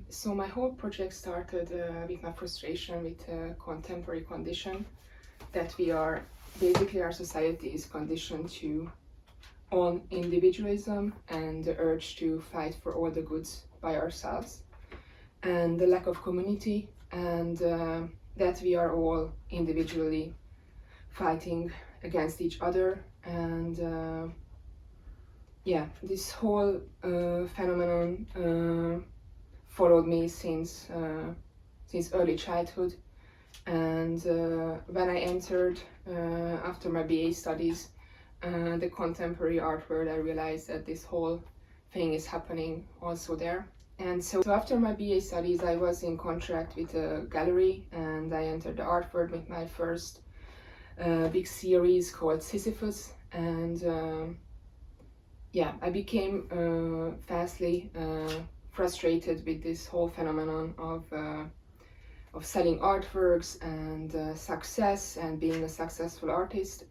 So my whole project started with my frustration with contemporary condition, that we are, basically our society is conditioned to on individualism and the urge to fight for all the goods by ourselves, and the lack of community, and that we are all individually fighting against each other. And yeah, this whole phenomenon followed me since early childhood. And when I entered after my BA studies the contemporary art world, I realized that this whole thing is happening also there. And so after my BA studies, I was in contract with a gallery, and I entered the art world with my first big series called Sisyphus. And yeah, I became fastly frustrated with this whole phenomenon of selling artworks and success and being a successful artist.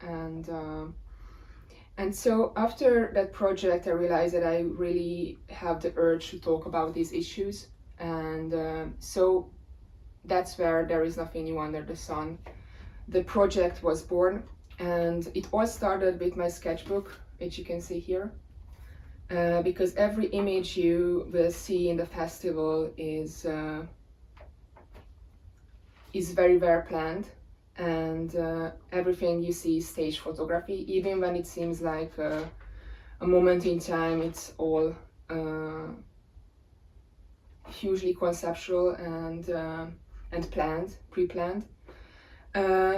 And so after that project, I realized that I really have the urge to talk about these issues. And so that's where There Is Nothing New Under the Sun, the project was born. And it all started with my sketchbook, which you can see here. Because every image you will see in the festival is very well planned, and everything you see is stage photography. Even when it seems like a moment in time, it's all hugely conceptual and planned, pre-planned.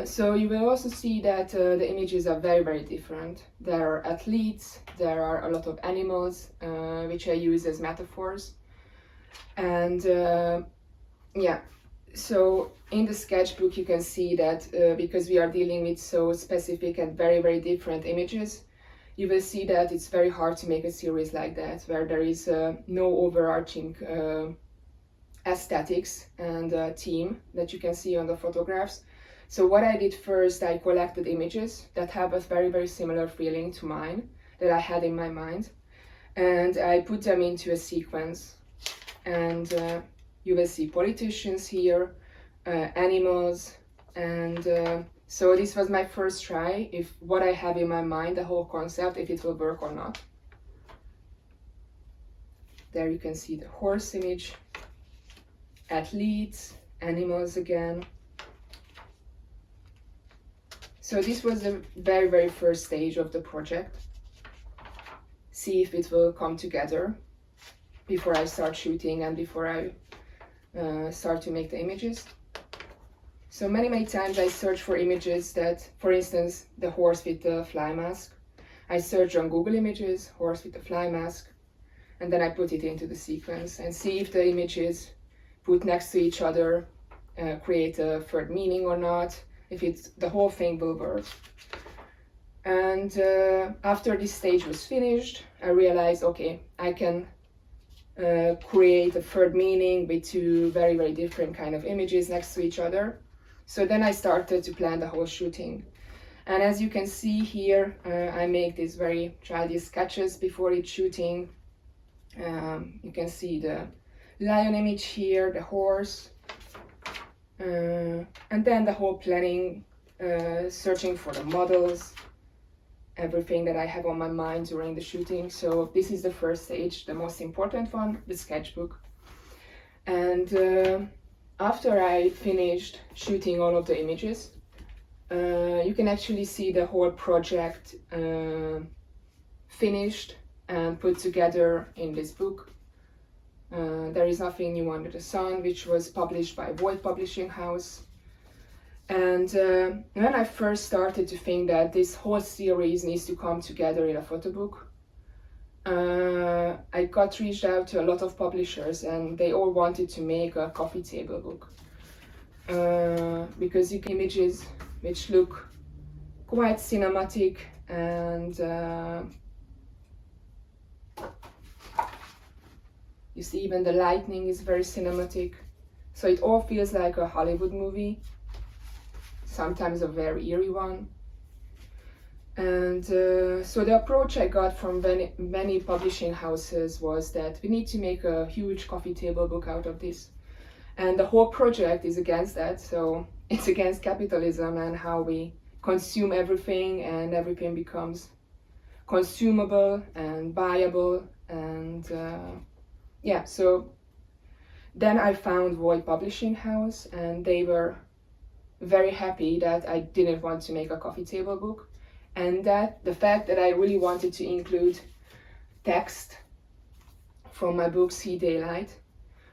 So you will also see that the images are very, very different. There are athletes, there are a lot of animals, which I use as metaphors. And yeah, so in the sketchbook you can see that because we are dealing with so specific and very, very different images, you will see that it's very hard to make a series like that, where there is no overarching aesthetics and theme that you can see on the photographs. So what I did first, I collected images that have a very, very similar feeling to mine, that I had in my mind, and I put them into a sequence. And you will see politicians here, animals, and so this was my first try, if what I have in my mind, the whole concept, if it will work or not. There you can see the horse image, athletes, animals again. So this was the very, very first stage of the project. See if it will come together before I start shooting and before I start to make the images. So many, many times I search for images that, for instance, the horse with the fly mask. I search on Google Images, horse with the fly mask, and then I put it into the sequence and see if the images put next to each other create a third meaning or not, if it's the whole thing will work. And after this stage was finished, I realized, okay, I can create a third meaning with two very, very different kind of images next to each other. So then I started to plan the whole shooting. And as you can see here, I make these very childish sketches before each shooting. You can see the lion image here, the horse, and then the whole planning, searching for the models, everything that I have on my mind during the shooting. So this is the first stage, the most important one, the sketchbook. And after I finished shooting all of the images, you can actually see the whole project finished and put together in this book. There Is Nothing New Under the Sun, which was published by Void Publishing House. And when I first started to think that this whole series needs to come together in a photo book, I got reached out to a lot of publishers, and they all wanted to make a coffee table book. Because you can images which look quite cinematic, and you see even the lighting is very cinematic. So it all feels like a Hollywood movie, sometimes a very eerie one. And so the approach I got from many publishing houses was that we need to make a huge coffee table book out of this. And the whole project is against that. So it's against capitalism and how we consume everything, and everything becomes consumable and buyable. And yeah, so then I found Void Publishing House, and they were very happy that I didn't want to make a coffee table book, and that the fact that I really wanted to include text from my book See Daylight,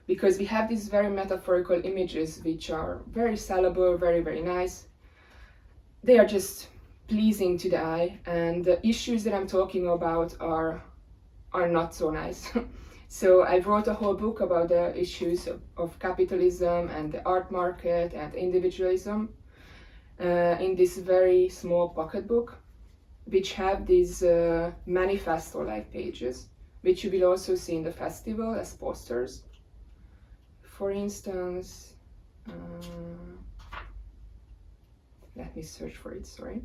because we have these very metaphorical images which are very sellable, very, very nice. They are just pleasing to the eye, and the issues that I'm talking about are not so nice. So I wrote a whole book about the issues of capitalism and the art market and individualism in this very small pocket book, which have these manifesto-like pages, which you will also see in the festival as posters. For instance, let me search for it, sorry.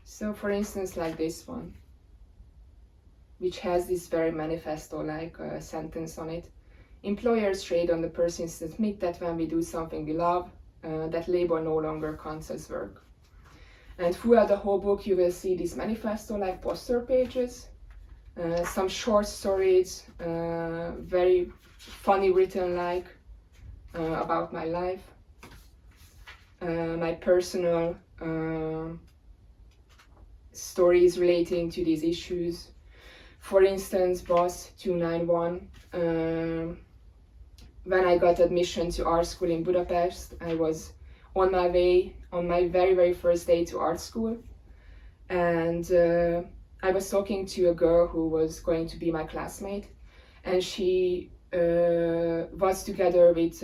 So for instance, like this one, which has this very manifesto-like sentence on it. Employers trade on the persistent myth that when we do something we love, that labor no longer counts as work. And throughout the whole book, you will see these manifesto-like poster pages, some short stories, very funny written like about my life, my personal stories relating to these issues. For instance, Boss 291. When I got admission to art school in Budapest, I was on my way on my very, very first day to art school, and I was talking to a girl who was going to be my classmate, and she was together with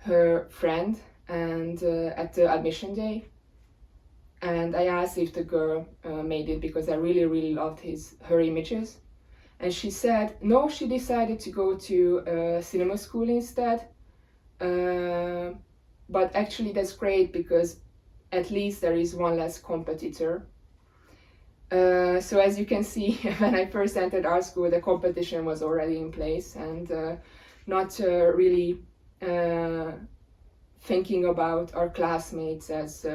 her friend and at the admission day. And I asked if the girl made it because I really, really loved her images. And she said, no, she decided to go to cinema school instead. But actually that's great because at least there is one less competitor. So as you can see, when I first entered art school, the competition was already in place, and not really thinking about our classmates as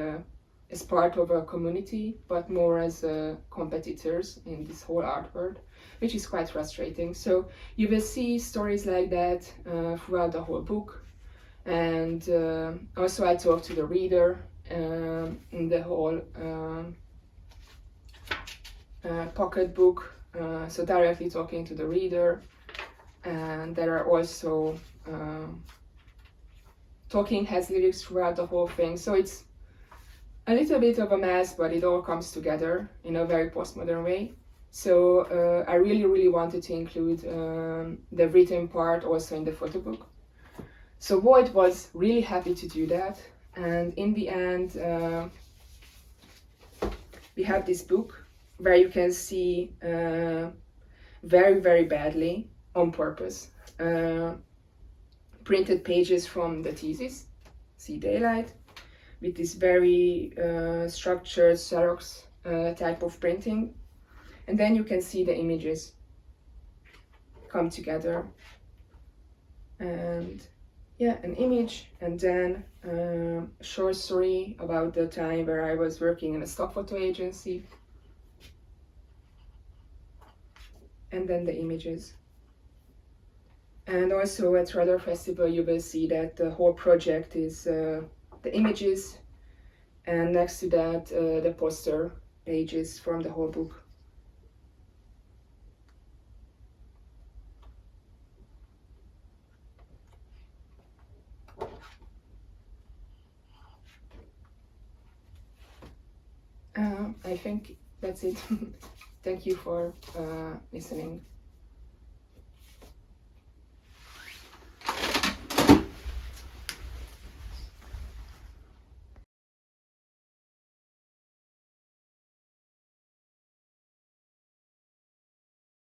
part of a community, but more as competitors in this whole art world, which is quite frustrating. So you will see stories like that throughout the whole book. And also I talk to the reader in the whole pocket book, so directly talking to the reader. And there are also talking heads lyrics throughout the whole thing. So it's a little bit of a mess, but it all comes together in a very postmodern way. So I really, really wanted to include the written part also in the photo book. So Void was really happy to do that. And in the end, we have this book where you can see very, very badly, on purpose, printed pages from the thesis, See Daylight, with this very structured Xerox type of printing. And then you can see the images come together. And yeah, an image, and then a short story about the time where I was working in a stock photo agency. And then the images. And also at Radar Festival you will see that the whole project is the images, and next to that the poster pages from the whole book. I think that's it. Thank you for listening.